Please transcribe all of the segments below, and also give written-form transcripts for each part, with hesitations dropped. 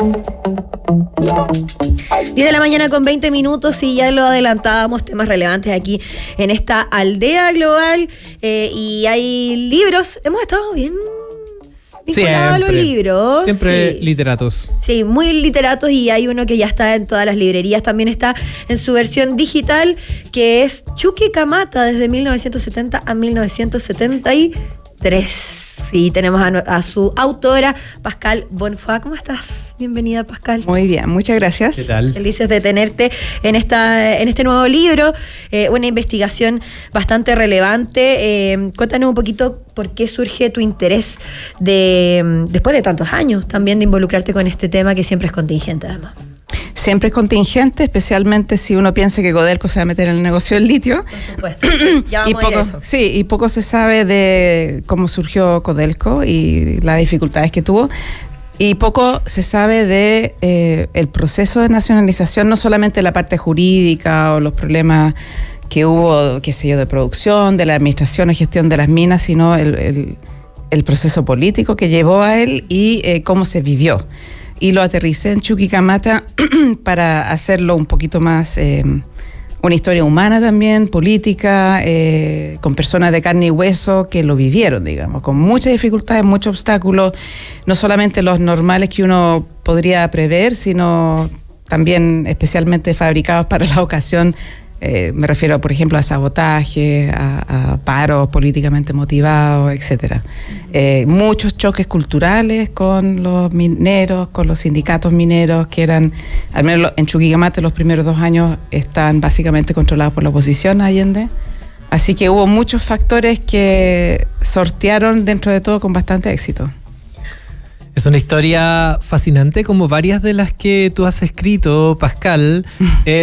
10 de la mañana con 20 minutos y ya lo adelantábamos, temas relevantes aquí en esta aldea global, y hay libros, hemos estado bien vinculados a los libros. Siempre sí. Literatos. Sí, muy literatos, y hay uno que ya está en todas las librerías, también está en su versión digital, que es Chuquicamata, desde 1970 a 1973. Sí, tenemos a su autora, Pascal Bonfoy. ¿Cómo estás? Bienvenida, Pascal. Muy bien, muchas gracias. ¿Qué tal? Felices de tenerte en este nuevo libro, una investigación bastante relevante. Cuéntanos un poquito por qué surge tu interés después de tantos años también de involucrarte con este tema que siempre es contingente, además. Siempre es contingente, especialmente si uno piensa que Codelco se va a meter en el negocio del litio. Por supuesto. Ya vamos a ir a eso. Sí, y poco se sabe de cómo surgió Codelco y las dificultades que tuvo. Y poco se sabe de el proceso de nacionalización, no solamente la parte jurídica o los problemas que hubo, qué sé yo, de producción, de la administración y gestión de las minas, sino el proceso político que llevó a él y cómo se vivió. Y lo aterricé en Chuquicamata para hacerlo un poquito más una historia humana también, política, con personas de carne y hueso que lo vivieron, digamos, con muchas dificultades, muchos obstáculos, no solamente los normales que uno podría prever, sino también especialmente fabricados para la ocasión. Me refiero, por ejemplo, a sabotaje, a paros políticamente motivados, etcétera. Muchos choques culturales con los mineros, con los sindicatos mineros, que eran, al menos en Chuquicamata, los primeros 2 años están básicamente controlados por la oposición a Allende. Así que hubo muchos factores que sortearon dentro de todo con bastante éxito. Es una historia fascinante, como varias de las que tú has escrito, Pascal.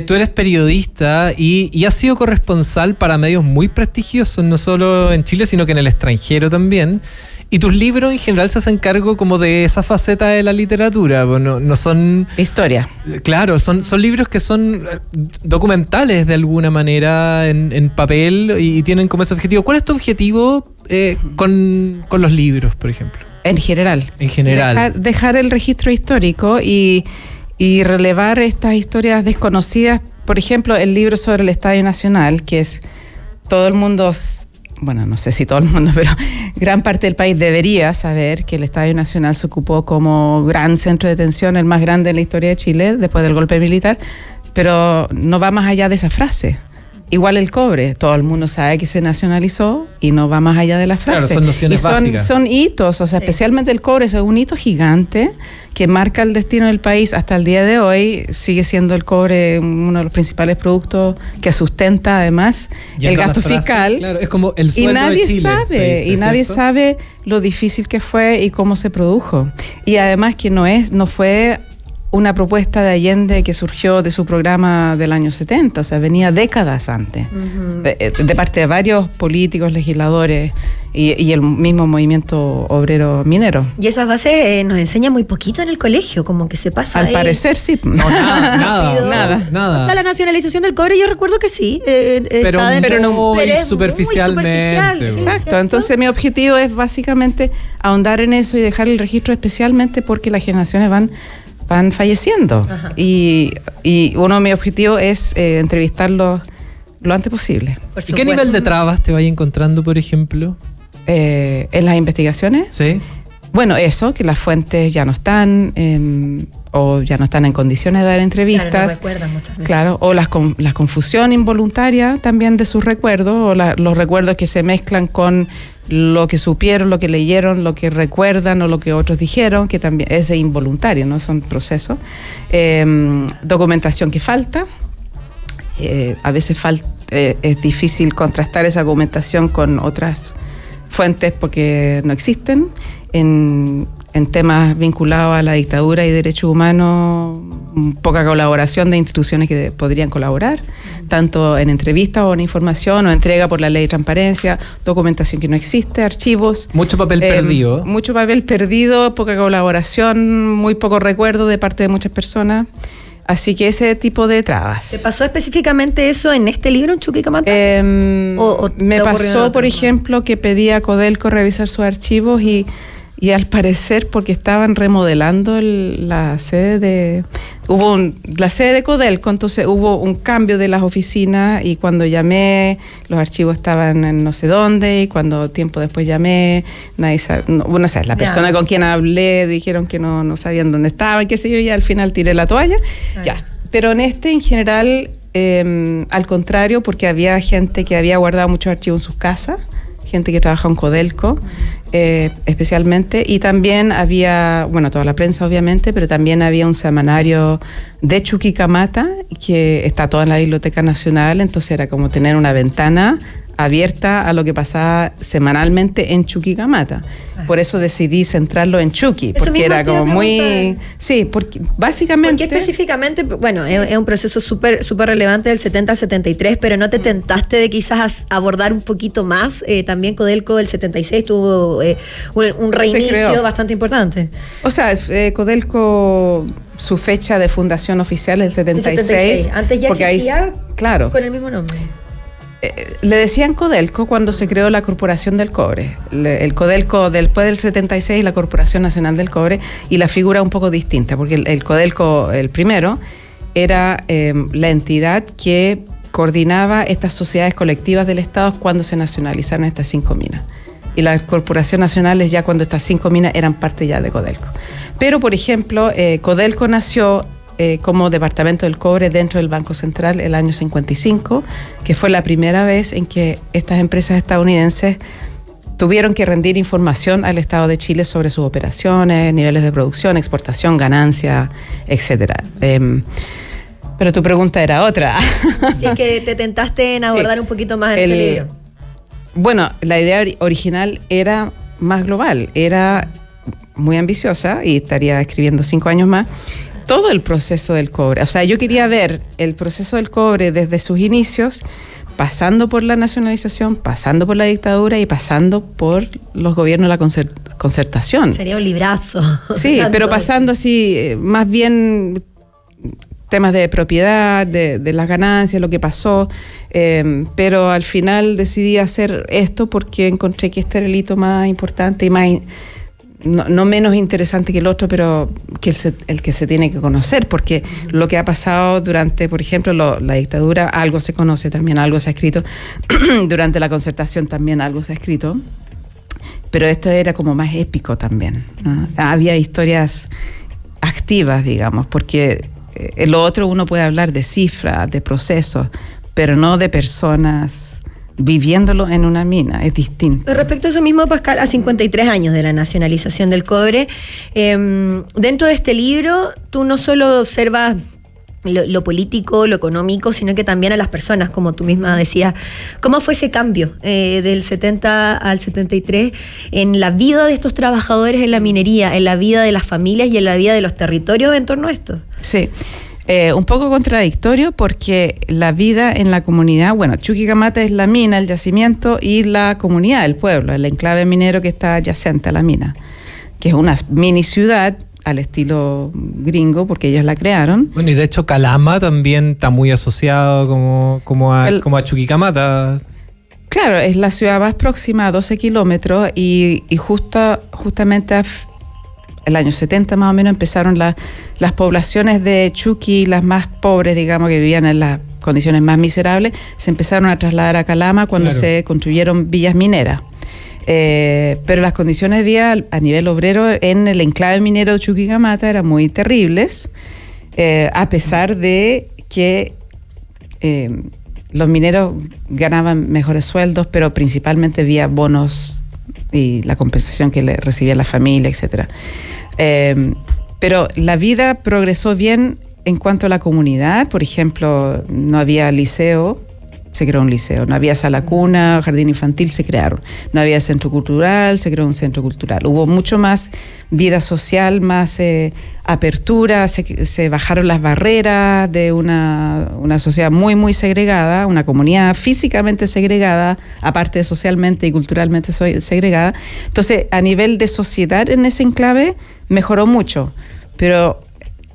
Tú eres periodista y has sido corresponsal para medios muy prestigiosos, no solo en Chile, sino que en el extranjero también. Y tus libros en general se hacen cargo como de esa faceta de la literatura. Bueno, no son... Historia. Claro, son libros que son documentales de alguna manera en papel y tienen como ese objetivo. ¿Cuál es tu objetivo con los libros, por ejemplo? En general. En general. Dejar el registro histórico y relevar estas historias desconocidas. Por ejemplo, el libro sobre el Estadio Nacional, que es todo el mundo, bueno, no sé si todo el mundo, pero gran parte del país debería saber que el Estadio Nacional se ocupó como gran centro de detención, el más grande en la historia de Chile, después del golpe militar, pero no va más allá de esa frase. Igual el cobre, todo el mundo sabe que se nacionalizó y no va más allá de la frase. Claro, son nociones básicas. Son hitos, o sea, sí. Especialmente el cobre es un hito gigante que marca el destino del país hasta el día de hoy. Sigue siendo el cobre uno de los principales productos que sustenta además el gasto fiscal. Claro, es como el sueldo de Chile. Y nadie sabe lo difícil que fue y cómo se produjo. Y además que no fue una propuesta de Allende que surgió de su programa del año 70, o sea, venía décadas antes, de parte de varios políticos, legisladores y el mismo movimiento obrero minero. Y esas bases nos enseñan muy poquito en el colegio, como que se pasa. Al parecer sí. No, nada. O sea, la nacionalización del cobre yo recuerdo que sí. Pero muy superficialmente. Sí, exacto, ¿cierto? Entonces mi objetivo es básicamente ahondar en eso y dejar el registro especialmente porque las generaciones van falleciendo. Y uno de mis objetivos es entrevistarlos lo antes posible. ¿Y qué nivel de trabas te vas encontrando, por ejemplo? En las investigaciones. Sí. Bueno, eso, que las fuentes ya no están o ya no están en condiciones de dar entrevistas. Claro, no recuerdan muchas veces. Claro, o la confusión involuntaria también de sus recuerdos, o los recuerdos que se mezclan con lo que supieron, lo que leyeron, lo que recuerdan o lo que otros dijeron, que también es involuntario, ¿no? Son procesos. Documentación que falta. A veces es difícil contrastar esa documentación con otras fuentes porque no existen. En temas vinculados a la dictadura y derechos humanos, poca colaboración de instituciones que podrían colaborar, tanto en entrevistas o en información o entrega por la ley de transparencia, documentación que no existe, archivos. Mucho papel perdido. Mucho papel perdido, poca colaboración, muy poco recuerdo de parte de muchas personas. Así que ese tipo de trabas. ¿Te pasó específicamente eso en este libro, en Chuquicamata? Me pasó, por ejemplo, que pedí a Codelco revisar sus archivos y y al parecer porque estaban remodelando la sede de Codelco, entonces hubo un cambio de las oficinas y cuando llamé los archivos estaban en no sé dónde y cuando tiempo después llamé nadie sabe, no sé, la persona con quien hablé dijeron que no sabían dónde estaban, qué sé yo, y al final tiré la toalla. Ya. Pero en general, al contrario, porque había gente que había guardado muchos archivos en sus casas, gente que trabaja en Codelco, especialmente, y también había, bueno, toda la prensa obviamente, pero también había un semanario de Chuquicamata que está toda en la Biblioteca Nacional, entonces era como tener una ventana abierta a lo que pasaba semanalmente en Chuquicamata. Por eso decidí centrarlo en Chuqui, porque era como muy... Sí, porque básicamente... Porque específicamente, bueno, sí, es un proceso súper relevante del 70 al 73, pero ¿no te tentaste de quizás abordar un poquito más? También Codelco del 76 tuvo un reinicio bastante importante. O sea, Codelco, su fecha de fundación oficial es el 76. Antes ya existía, ahí, claro, con el mismo nombre. Le decían Codelco cuando se creó la Corporación del Cobre. El Codelco después del 76, la Corporación Nacional del Cobre, y la figura un poco distinta, porque el Codelco, el primero, era la entidad que coordinaba estas sociedades colectivas del Estado cuando se nacionalizaron estas 5 minas. Y la Corporación Nacional es ya cuando estas 5 minas eran parte ya de Codelco. Pero, por ejemplo, Codelco nació como Departamento del Cobre dentro del Banco Central el año 55, que fue la primera vez en que estas empresas estadounidenses tuvieron que rendir información al Estado de Chile sobre sus operaciones, niveles de producción, exportación, ganancia, etcétera. Pero tu pregunta era otra. Si es que te tentaste en abordar un poquito más ese libro. Bueno, la idea original era más global, era muy ambiciosa y estaría escribiendo 5 años más. Todo el proceso del cobre, o sea, yo quería ver el proceso del cobre desde sus inicios, pasando por la nacionalización, pasando por la dictadura y pasando por los gobiernos de la concertación. Sería un librazo. Sí, pero pasando así, más bien temas de propiedad, de las ganancias, lo que pasó, pero al final decidí hacer esto porque encontré que este era el hito más importante y más... No menos interesante que el otro, pero que el que se tiene que conocer, porque lo que ha pasado durante, por ejemplo, la dictadura, algo se conoce también, algo se ha escrito, durante la concertación también algo se ha escrito, pero esto era como más épico también, ¿no? Había historias activas, digamos, porque en lo otro uno puede hablar de cifras, de procesos, pero no de personas viviéndolo en una mina, es distinto. Respecto a eso mismo, Pascal, a 53 años de la nacionalización del cobre, dentro de este libro tú no solo observas lo político, lo económico, sino que también a las personas, como tú misma decías. ¿Cómo fue ese cambio del 70 al 73 en la vida de estos trabajadores en la minería, en la vida de las familias y en la vida de los territorios en torno a esto? Sí. Un poco contradictorio porque la vida en la comunidad, bueno, Chuquicamata es la mina, el yacimiento, y la comunidad, el pueblo, el enclave minero que está adyacente a la mina, que es una mini ciudad al estilo gringo, porque ellos la crearon. Bueno, y de hecho Calama también está muy asociado como a Chuquicamata. Claro, es la ciudad más próxima a 12 kilómetros y justamente el año 70 más o menos empezaron las poblaciones de Chuqui, las más pobres, digamos, que vivían en las condiciones más miserables, se empezaron a trasladar a Calama cuando se construyeron villas mineras. Pero las condiciones de vida a nivel obrero en el enclave minero de Chuquicamata eran muy terribles, a pesar de que los mineros ganaban mejores sueldos, pero principalmente vía bonos y la compensación que le recibía la familia, etcétera. Pero la vida progresó bien en cuanto a la comunidad. Por ejemplo, no había liceo, se creó un liceo. No había sala cuna, jardín infantil, se crearon. No había centro cultural, se creó un centro cultural. Hubo mucho más vida social, más apertura, se bajaron las barreras de una sociedad muy, muy segregada, una comunidad físicamente segregada, aparte de socialmente y culturalmente segregada. Entonces, a nivel de sociedad en ese enclave mejoró mucho, pero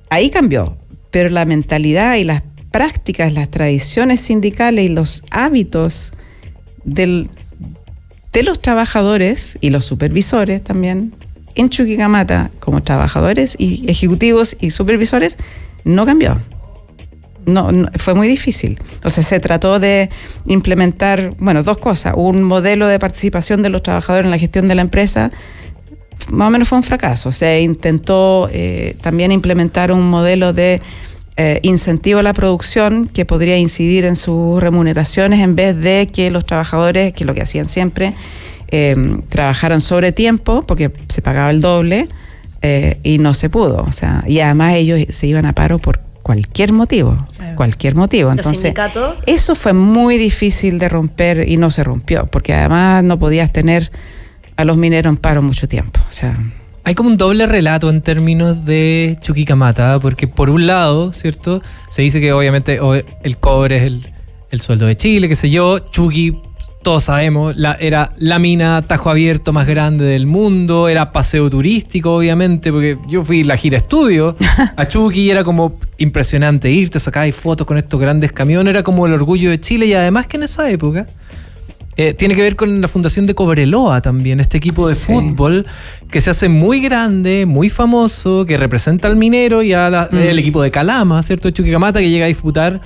ahí cambió. Pero la mentalidad y las prácticas, las tradiciones sindicales y los hábitos de los trabajadores y los supervisores también en Chuquicamata, como trabajadores y ejecutivos y supervisores, no cambió. No, fue muy difícil. O sea, se trató de implementar, dos cosas. Un modelo de participación de los trabajadores en la gestión de la empresa, más o menos fue un fracaso. Se intentó también implementar un modelo de incentivo a la producción que podría incidir en sus remuneraciones en vez de que los trabajadores, que es lo que hacían siempre, trabajaran sobre tiempo porque se pagaba el doble y no se pudo. O sea, y además ellos se iban a paro por cualquier motivo. Entonces, ¿los sindicatos? Eso fue muy difícil de romper y no se rompió, porque además no podías tener a los mineros en paro mucho tiempo. O sea, hay como un doble relato en términos de Chuquicamata, porque por un lado, ¿cierto? Se dice que obviamente el cobre es el sueldo de Chile, qué sé yo. Chuqui, todos sabemos, era la mina tajo abierto más grande del mundo, era paseo turístico, obviamente, porque yo fui la gira estudio a Chuqui y era como impresionante irte, sacabas fotos con estos grandes camiones, era como el orgullo de Chile, y además que en esa época tiene que ver con la fundación de Cobreloa también, este equipo de fútbol que se hace muy grande, muy famoso, que representa al minero y el equipo de Calama, ¿cierto? Chuquicamata, que llega a disputar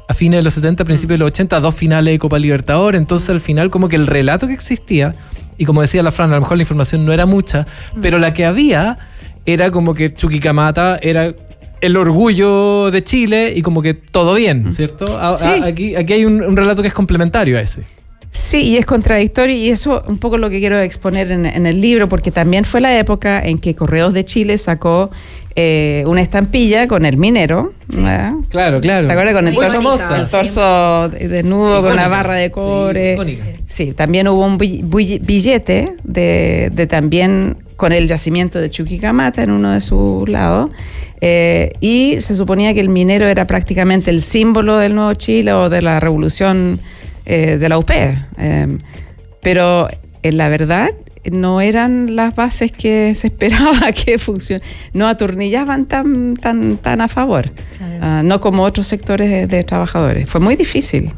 a fines de los 70, principios de los 80, 2 finales de Copa Libertadores. Entonces al final como que el relato que existía, y como decía la Fran, a lo mejor la información no era mucha, pero la que había era como que Chuquicamata era el orgullo de Chile y como que todo bien, ¿cierto? Sí. Aquí hay un relato que es complementario a ese. Sí, y es contradictorio, y eso es un poco lo que quiero exponer en el libro, porque también fue la época en que Correos de Chile sacó una estampilla con el minero, ¿verdad? Claro. ¿Se acuerdan? Con el torso desnudo, icónica, con la barra de cobre. Sí, también hubo un billete de también con el yacimiento de Chuquicamata en uno de sus lados. Y se suponía que el minero era prácticamente el símbolo del Nuevo Chile o de la revolución de la UP. Pero en la verdad no eran las bases que se esperaba que funcionaran, no atornillaban tan a favor, claro. No como otros sectores de trabajadores. Fue muy difícil.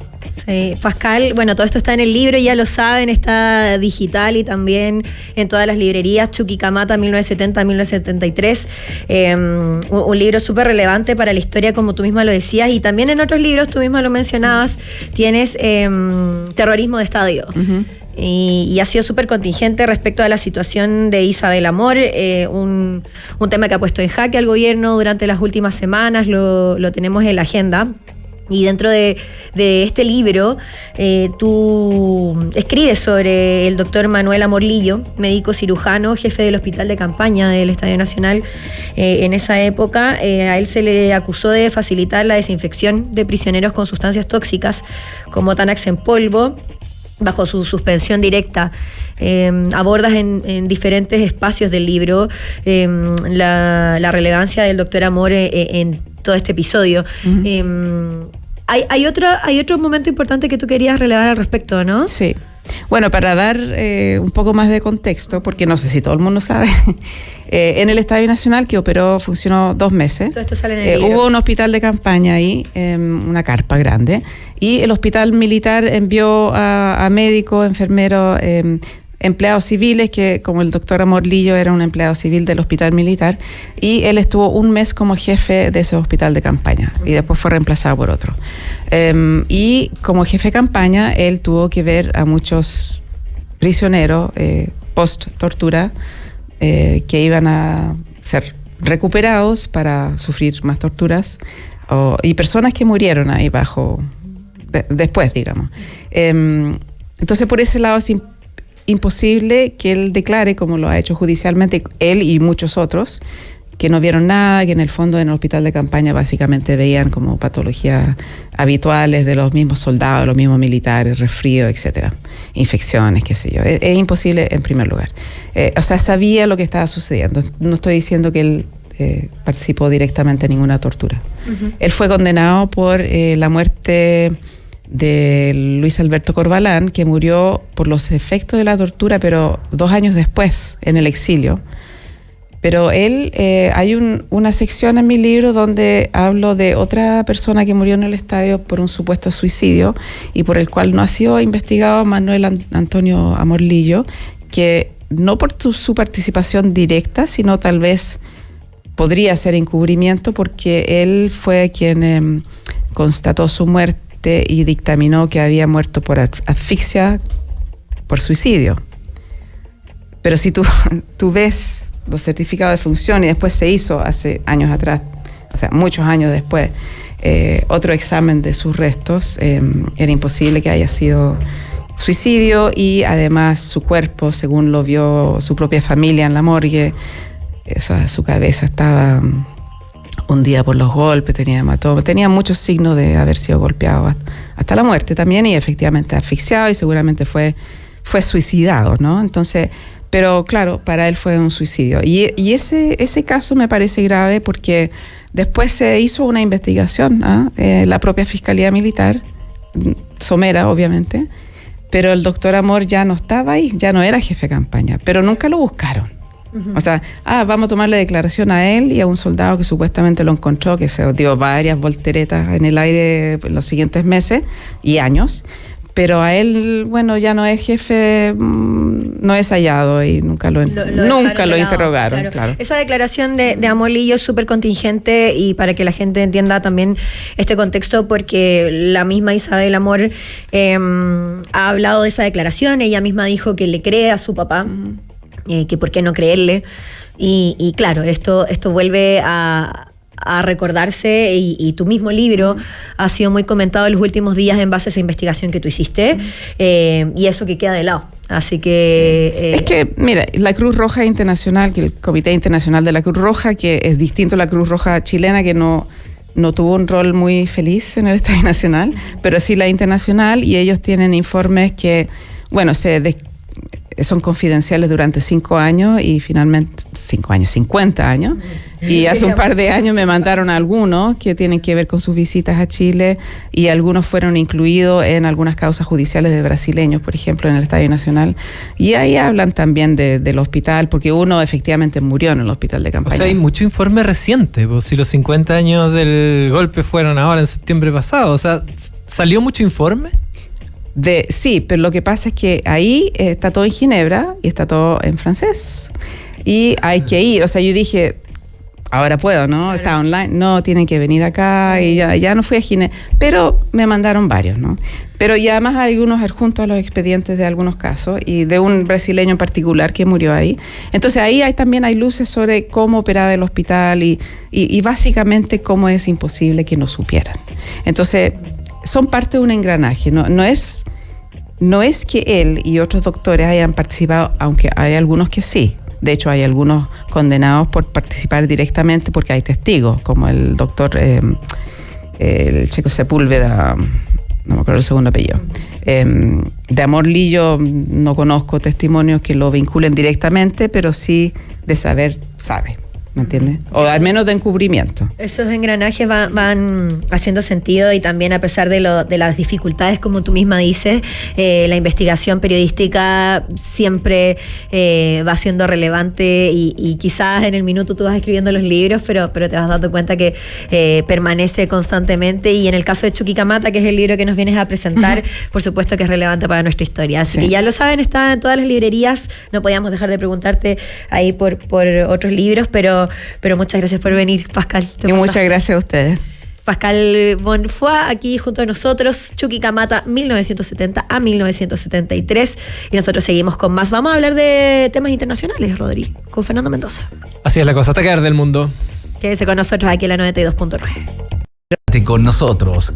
Sí, Pascal, bueno, todo esto está en el libro, ya lo saben, está digital y también en todas las librerías. Chuquicamata 1970-1973, un libro súper relevante para la historia, como tú misma lo decías, y también en otros libros, tú misma lo mencionabas, tienes Terrorismo de Estadio. Uh-huh. Y ha sido súper contingente respecto a la situación de Isabel Amor, un tema que ha puesto en jaque al gobierno durante las últimas semanas, lo tenemos en la agenda. Y dentro de este libro, tú escribes sobre el doctor Manuel Amorlillo, médico cirujano, jefe del hospital de campaña del Estadio Nacional. En esa época, a él se le acusó de facilitar la desinfección de prisioneros con sustancias tóxicas como Tanax en polvo, bajo su suspensión directa. Abordas en diferentes espacios del libro la relevancia del doctor Amor en todo este episodio. Uh-huh. Hay otro momento importante que tú querías relevar al respecto, ¿no? Sí. Bueno, para dar un poco más de contexto, porque no sé si todo el mundo sabe, en el Estadio Nacional, que funcionó 2 meses, todo esto sale en el libro. Hubo un hospital de campaña ahí, una carpa grande, y el hospital militar envió a médicos, enfermeros, empleados civiles, que como el doctor Amorlillo era un empleado civil del hospital militar, y él estuvo 1 mes como jefe de ese hospital de campaña, y después fue reemplazado por otro. Y como jefe de campaña, él tuvo que ver a muchos prisioneros post-tortura que iban a ser recuperados para sufrir más torturas, y personas que murieron ahí después, digamos. Entonces, por ese lado es imposible que él declare, como lo ha hecho judicialmente, él y muchos otros, que no vieron nada, que en el fondo en el hospital de campaña básicamente veían como patologías habituales de los mismos soldados, los mismos militares, resfrío, etcétera, infecciones, qué sé yo. Es imposible en primer lugar. O sea, sabía lo que estaba sucediendo. No estoy diciendo que él participó directamente en ninguna tortura. Uh-huh. Él fue condenado por la muerte de Luis Alberto Corbalán, que murió por los efectos de la tortura, pero 2 años después, en el exilio. Pero él, hay una sección en mi libro donde hablo de otra persona que murió en el estadio por un supuesto suicidio y por el cual no ha sido investigado, Manuel Antonio Amorlillo, que no por su participación directa, sino tal vez podría ser encubrimiento, porque él fue quien constató su muerte y dictaminó que había muerto por asfixia, por suicidio. Pero si tú ves los certificados de función, y después se hizo hace años atrás, o sea, muchos años después, otro examen de sus restos, era imposible que haya sido suicidio, y además su cuerpo, según lo vio su propia familia en la morgue, su cabeza estaba hundida por los golpes, tenía hematomas, tenía muchos signos de haber sido golpeado hasta la muerte también, y efectivamente asfixiado, y seguramente fue suicidado, ¿no? Entonces, pero claro, para él fue un suicidio. Y ese caso me parece grave, porque después se hizo una investigación, la propia Fiscalía Militar, somera obviamente, pero el doctor Amor ya no estaba ahí, ya no era jefe de campaña, pero nunca lo buscaron. Uh-huh. O sea, vamos a tomarle declaración a él y a un soldado que supuestamente lo encontró, que se dio varias volteretas en el aire en los siguientes meses y años, pero a él, bueno, ya no es jefe, no es hallado, y nunca lo interrogaron. Claro. Esa declaración de Amor Lillo es súper contingente, y para que la gente entienda también este contexto, porque la misma Isabel Amor ha hablado de esa declaración. Ella misma dijo que le cree a su papá, que por qué no creerle, y claro, esto vuelve a recordarse, y tu mismo libro ha sido muy comentado en los últimos días en base a esa investigación que tú hiciste, y eso que queda de lado. Así que... es que, mira, la Cruz Roja Internacional, que el Comité Internacional de la Cruz Roja, que es distinto a la Cruz Roja chilena, que no tuvo un rol muy feliz en el Estadio Nacional, pero sí la internacional, y ellos tienen informes que, bueno, son confidenciales durante 5 años, y finalmente 50 años, y hace un par de años me mandaron algunos que tienen que ver con sus visitas a Chile, y algunos fueron incluidos en algunas causas judiciales de brasileños, por ejemplo, en el Estadio Nacional, y ahí hablan también del hospital, porque uno efectivamente murió en el hospital de campaña. O sea, hay mucho informe reciente, pues, si los 50 años del golpe fueron ahora en septiembre pasado, o sea, ¿salió mucho informe? Sí, pero lo que pasa es que ahí está todo en Ginebra y está todo en francés, y hay que ir. O sea, yo dije, ahora puedo, ¿no? Claro. Está online. No, tienen que venir acá, y ya no fui a Ginebra, pero me mandaron varios, ¿no? Pero y además hay algunos adjuntos a los expedientes de algunos casos, y de un brasileño en particular que murió ahí. Entonces ahí también hay luces sobre cómo operaba el hospital, y básicamente cómo es imposible que no supieran. Entonces, son parte de un engranaje, no es que él y otros doctores hayan participado, aunque hay algunos que sí. De hecho, hay algunos condenados por participar directamente, porque hay testigos, como el doctor el Checo Sepúlveda, no me acuerdo el segundo apellido. De Amor Lillo no conozco testimonios que lo vinculen directamente, pero sí de saber, sabe. ¿Me entiendes? O al menos de encubrimiento. Esos engranajes van haciendo sentido, y también, a pesar de las dificultades, como tú misma dices, la investigación periodística siempre va siendo relevante, y quizás en el minuto tú vas escribiendo los libros, pero te vas dando cuenta que permanece constantemente, y en el caso de Chuquicamata, que es el libro que nos vienes a presentar, por supuesto que es relevante para nuestra historia. Así que ya lo saben, está en todas las librerías. No podíamos dejar de preguntarte ahí por otros libros, pero muchas gracias por venir, Pascal. Y muchas gracias a ustedes. Pascal Bonfoy, aquí junto a nosotros, Chuquicamata, 1970 a 1973. Y nosotros seguimos con más. Vamos a hablar de temas internacionales, Rodri, con Fernando Mendoza. Así es la cosa, hasta caer del mundo. Quédese con nosotros aquí en la 92.9. Quédate con nosotros.